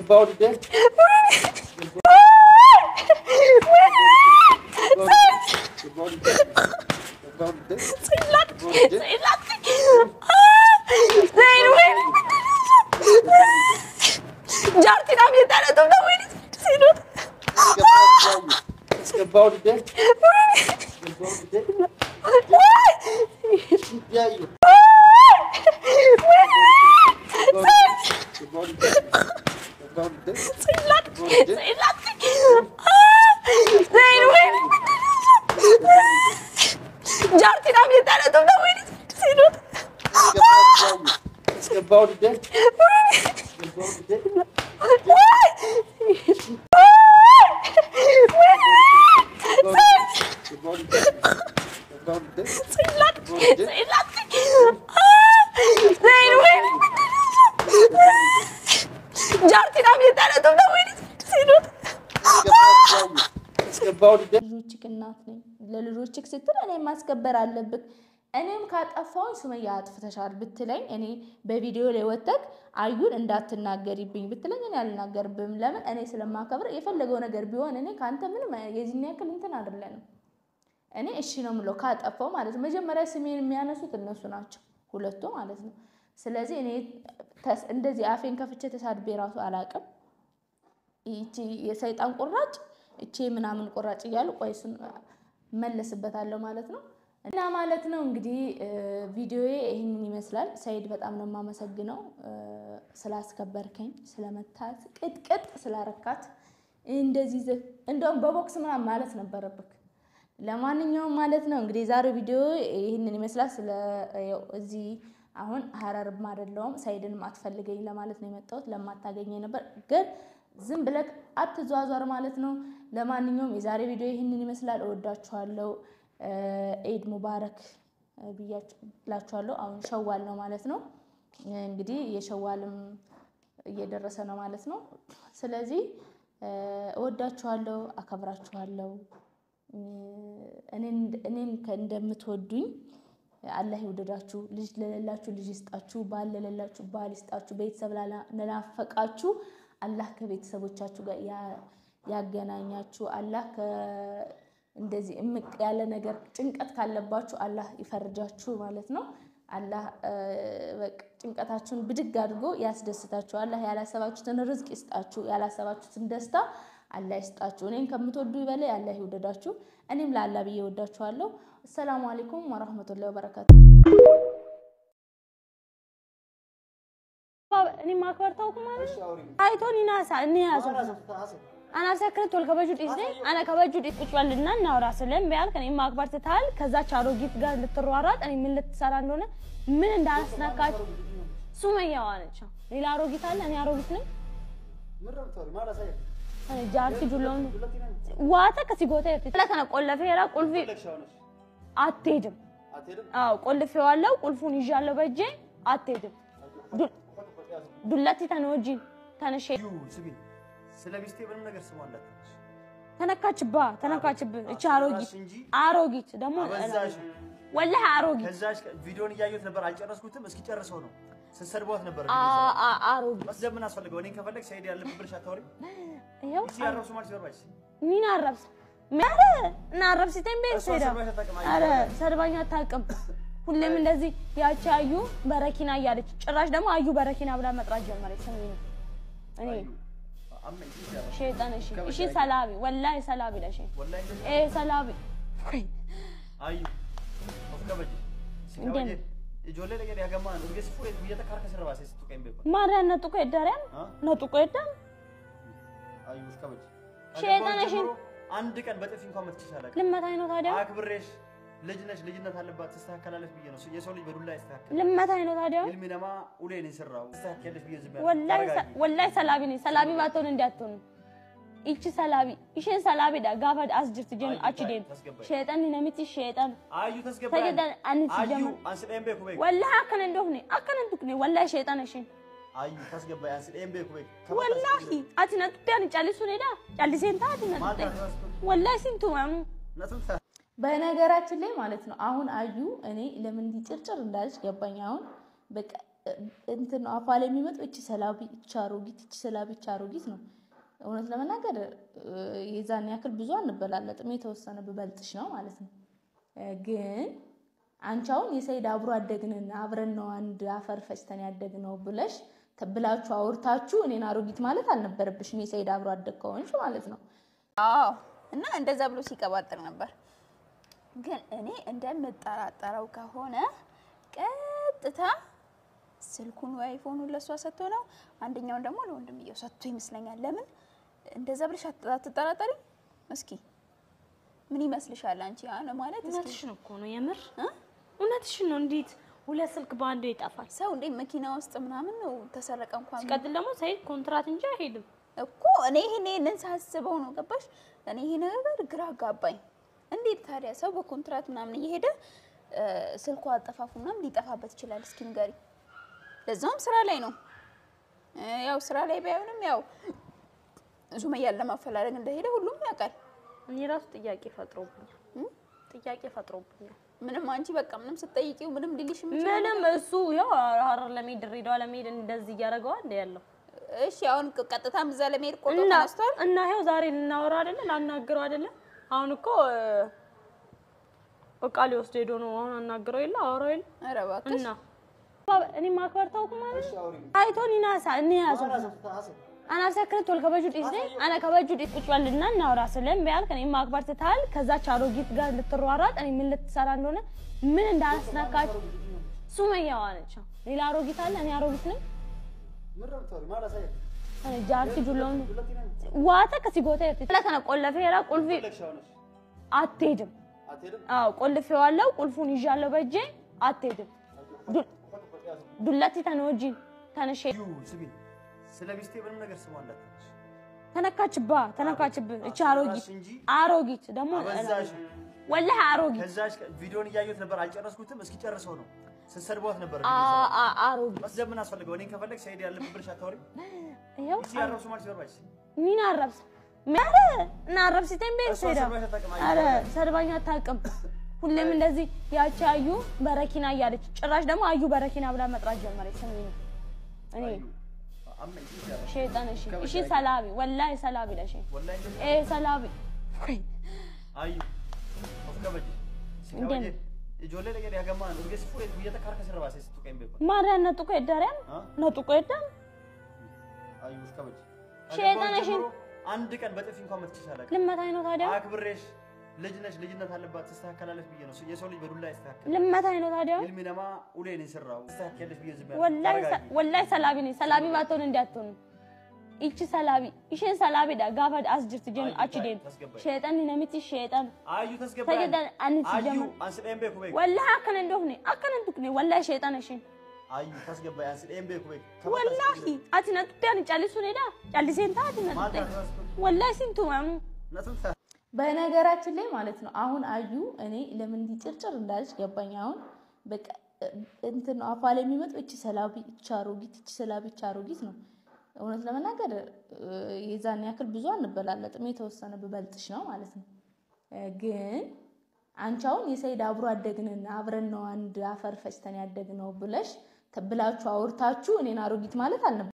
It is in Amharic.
about it. ልጆችክ እናት ነኝ ለልጆችክ ስትል እኔ ማስከበር አለብክ እኔም ካጠፋው ሱመያ አጥፍተሻል ብትለኝ እኔ በቪዲዮ ላይ ወጥተክ አዩን እንዳትናገሪብኝ ብትለኝ እኔ አልናገርብም ለምን እኔ ስለማከብር የፈለገው ነገር ቢሆን እኔ ካንተ ምንም የዚህን ያክል እንትን አይደለም እኔ እሺ ነው ምለው ካጠፋው ማለት መጀመሪያ ስሜን የሚያነሱት እነሱ ናቸው ሁለቱ ማለት ነው ስለዚህ እኔ እንደዚህ አፌን ከፍቼ ተሳድቤ ራሱ አላቀም እቺ የሰይጣን ቁራጭ እቺ ምናምን ቁራጭ ይያሉ ቆይሱን መለስበታለሁ ማለት ነው እና ማለት ነው እንግዲህ ቪዲዮዬ ይሄንን ይመስላል ሰይድ በጣም ነው ማመሰግነው ስላስከበርከኝ ስለመታት ቅጥቅጥ ስላረካት እንደዚህ እንደውም በቦክስ ምናምን ማለት ነበረብክ ለማንኛውም ማለት ነው እንግዲህ ዛሬ ቪዲዮ ይሄንን ይመስላል ስለ እዚህ አሁን ሐረርም አይደለም ሰይድንም አትፈልገኝ ለማለት ነው የመጣሁት ለማታገኘኝ ነበር ግን ዝም ብለክ አትዟዟር ማለት ነው ለማንኛውም የዛሬ ቪዲዮ ይሄንን ይመስላል እወዳችኋለሁ ኢድ ሙባረክ ብያችኋለሁ አሁን ሸዋል ነው ማለት ነው እንግዲህ የሸዋልም እየደረሰ ነው ማለት ነው ስለዚህ እወዳችኋለሁ አከብራችኋለሁ እኔን እንደምትወዱኝ አላህ ይወደዳችሁ ልጅ ለሌላችሁ ልጅ ይስጣችሁ ባል ለሌላችሁ ባል ይስጣችሁ ቤተሰብ ለናፈቃችሁ አላህ ከቤተሰቦቻችሁ ጋር ያገናኛችሁ አላህ እንደዚህ እምቅ ያለ ነገር ጭንቀት ካለባችሁ አላህ ይፈርጃችሁ ማለት ነው አላህ በቃ ጭንቀታችሁን ብድግ አድርጎ ያስደስታችሁ አላህ ያላሰባችሁትን ርዝቅ ይስጣችሁ ያላሰባችሁትን ደስታ አላህ ይስጣችሁ እኔን ከምትወዱ ይበለ አላህ ይወደዳችሁ እኔም ለአላህ ብዬ ወዳችኋለሁ ሰላም አለይኩም ወራህመቱላሂ ወበረካቱ እኔ ማክበርታውኩ ማለት አይቶኒ ናሳ እኔ ያዙ انا سكرت والكبجود ازاي انا كبجود ቁጭዋልና እናውራ ሰለም ቢያል ከኔ ማክበር ተታል ከዛች አሮጊት ጋር ልትሯሯጥ እኔ ምን ልትሰራ እንደሆነ ምን እንዳስነካች ሱመያ ዋለች ሌላ አሮጊት አለ እኔ አሮጊት ነኝ ምረምቶሪ ማለት ሳይ እኔ ጃርቲ ጁሎን ዋታ ከሲጎታ ለከነ ቆለፈራ ቁልፊ አትሄድም አዎ ቆልፌዋለሁ ቁልፉን ይዣለሁ በእጄ አትሄድም ዱላቲ ተነጂ ተነሽ ስለሚስቴ ምንም ነገር ስሟላት ተነካችባ እቺ አሮጊት ደሞ ወላሂ አሮጊት ከዛሽ ቪዲዮን ያዩት ነበር አልጨረስኩትም እስኪ ጨርሰው ነው ስሰድቧት ነበር አሮጊት ለምን አስፈልገው እኔን ከፈለክ ሰይድ ያለበት ብለሽ አታወሪ ይሄው ሲያረብሱ ማለት ይወርባሽ ሚና አረብስ ማረ እና አረብስ ተንበይ ሰይዳ አረ ሰርባኛ ታቀም ሁሌም እንደዚህ ያቻዩ በረኪና ያለች ጭራሽ ደግሞ አዩ በረኪና ብላ መጥራት ጀመረች እኔ شيطان شيء سلابي والله سلابي لا شيء ايه سلابي ايوه افكبجي سيدي يجولي لك يا جماعه نرجس فوق بيتكرك سرباسي ستوكين بيبا ما رنا توكو يدارم نتوكو يدام ايوه افكبجي شيطان شيء አንድ ቀን በጥፊ እንኳን መትቻለህ ለማታይ ነው ታዲያ አክብሬሽ ልጅነት አለባት ተስተካከላለሽ ብዬ ነው የሰው ልጅ በዱላ ይስተካከል ለማታይ ነው ታዲያ ilminama uleen ይሰራው ተስተካከለሽ ብዬ ዝም ወላሂ ሰላቢ ነኝ ሰላቢ ባትሆን እንዲያትሆን እቺ ሰላቢ እሺን ሰላቢ ዳ ጋፋድ አስጅርት ጀን አችዴን ሸይጣን ነምቲ ሸይጣን አዩ ተስገባ ሰይጣን አንቺ ጀም አንስደም በኩ በይ ወላሂ አከነ እንደሆነ አከነ እንትኩኔ ወላሂ ሸይጣን እሺ አዩ ተስገባ አንስደም በኩ በይ ወላሂ አትነጥ ቢያን ጫሊሱ ነዳ ጫሊሴን ታትነጥ ወላሂ ሲንቱ ማኑ ነጥታ በነገራችን ላይ ማለት ነው አሁን አዩ እኔ ለምን እንዲጭርጭር እንዳልሽ ገባኝ አሁን በቃ እንትን ነው አፋለ የሚመጣው እቺ ሰላቢ እቺ አሮጊት ነው እውነት ለመናገር የዛን ያክል ብዙ አንበላለጥም የተወሰነ በበልጥሽ ነው ማለት ነው ግን አንቻውን የሰይድ አብሮ አደግነና አብረን ነው አንድ አፈር ፈጭተን ያደግነው ብለሽ ተብላችሁ አውርታችሁ እኔን አሮጊት ማለት አልነበረብሽም የሰይድ አብሮ አደግከውንሽ ማለት ነው አዎ እና እንደዛ ብሎ ሲቀባጥር ነበር ግን እኔ እንደምጠራጠረው ከሆነ ቀጥታ ስልኩን ወይ አይፎኑን ለሷ ሰጥቶ ነው አንደኛውን ደግሞ ለወንድምየው ሰጥቶ ይመስለኛል ለምን እንደዛ ብለሽ አትጠራጠሪ እስኪ ምን ይመስልሻል አንቺ አነ ማለት እስኪ እውነትሽ ነው እኮ ነው የምር እውነትሽ ነው እንዴት ሁለት ስልክ ባንዴ ይጣፋል ሰው እንዴ መኪና ውስጥ ምናምን ነው ተሰረቀ እንኳን ሲቀጥል ደግሞ ሰይድ ኮንትራት እንጂ አይሄድም እኮ እኔ ይሄንን ሳስበው ነው ገባሽ እኔ ይሄ ነገር ግራ ጋባኝ እንዴት ታዲያ ሰው በኮንትራት ምናምን እየሄደ ስልኩ አጠፋፉና ሊጠፋበት ይችላል እስኪ ንገሪ ለዛም ስራ ላይ ነው ያው ስራ ላይ ባይሆንም ያው ሱመያን ለማፈላለግ እንደሄደ ሁሉም ያውቃል እኔ ራሱ ጥያቄ ፈጥሮብኛል ምንም አንቺ በቃ ምንም ስትጠይቂው ምንም ሊልሽ ምንም እሱ ያው ሀረር ለመሄድ ድሬዳዋ ለመሄድ እንደዚህ ያረጋው እንደ ያለው እሺ አሁን ቀጥታም እዛ ለመሄድ ቆጦ ተነስቷል እና ይሄው ዛሬ ልናወራ አይደለ ላናገረው አይደለ አሁን እኮ በቃ ሊወስድ ሄዶ ነው አሁን አናገረው ይላ አወራው ይላ ኧረ እባክሽ እና እኔ ማክበር ታውቁ ማለት አይቶን ይናሳ እኔ ያዘው انا سكرت والكبجو ديزني انا كبجو ديت ቁጭ በልና እናውራ ስለም ቢያልክ እኔ ማክበር ትታል ከዛ ቻሮጊት ጋር ልትሯሯጥ እኔ ምን ልትሰራ እንደሆነ ምን እንዳስነካች ሱመያዋ ነች ሌላ አሮጊት አለ እኔ አሮጊት ነኝ ምረብታሪ ማለት ሳይ እኔ ጃርቲ ጁሎን ዋታ ከሲጎታ ለከነ ቆለፈራ ቁልፊ አትሄድም አዎ ቆልፌዋለሁ ቁልፉን ይዣለሁ በእጄ አትሄድም ዱለቲ ተነጂ ተነሽ ስለሚስቴ ምንም ነገር ስሟ እንዳትነሽ ተነካችባ እቺ አሮጊት ደሞ ወላሂ አሮጊት ከዛሽ ቪዲዮን ያያዩት ነበር አልጨረስኩትም እስኪ ጨርሰው ነው ስሰድቧት ነበር አሮጊት ለምን አስፈልገው እኔን ከፈለክ ሰይድ ያለበት ብለሽ አታወሪ ይሄው እቺ ያረብሱ ማለት ይወርባሽ ሚና አረብስ ማረ እና አረብስ ተንበይ ሰይዳ አረ ሰድባኛ አታውቅም ሁሌም እንደዚህ ያቺ አዩ በረኪና ያለች ጭራሽ ደግሞ አዩ በረኪና ብላ መጥራት ጀመረች ሰምኝ እኔ شيطان شي سلامي والله سلامي لا شيء ايه سلامي ايوه افكبج سيكبج جولي لغير يا جماعه نرجس فوري بيتا كارك سرباسي ستوكاين بيكو ما رنا نتوكو يدارين نتوكو يدان ايوه افكبج شيطان شي አንድ ቀን በጥፊ እንኳን መትችሻለህ ለማታይ ነው ታዲያ አክብሬሽ ልጅነት አለባት ተስተካከላለሽ ብዬ ነው የሰው ልጅ በዱላ ይስተካከል ለማታይ ነው ታዲያ ይልሚናማ ኡሌን ይሰራው ተስተካከለሽ ብዬ ዝም ያለው ወላሂ ሰላቢ ባትሆን እንዲያትሆን እቺ ሰላቢ ዳ ጋፋ አስጅርት ጀን አቺዴን ሸይጣን ነምቲ ሸይጣን አዩ ተስገባ ተገዳን አንቺ ጀም አንስደም በኩ በኩ ወላሂ አከነ እንደሆነ ወላሂ ሸይጣን እሺ አዩ ተስገባ አንስደም በኩ በኩ ወላሂ አትነጥ ያን ጫሊሱ ነዳ ጫሊሴን ታድነ ወላሂ ሲንቱ ማኑ በነገራችን ላይ ማለት ነው አሁን አዩ እኔ ለምን እንዲጭርጭር እንዳልሽ ገባኝ አሁን በቃ እንትን ነው አፋለ የሚመጣው እቺ ሰላቢ አሮጊት ነው እውነት ለመናገር የዛን ያክል ብዙ አንበላለጥም የተወሰነ በበልጥሽ ነው ማለት ነው ግን አንቻውን የሰይድ አብሮ አደግነና አብረን ነው አንድ አፈር ፈጭተን ያደግነው ብለሽ ተብላችሁ አውርታችሁ እኔን አሮጊት ማለት አልነበረ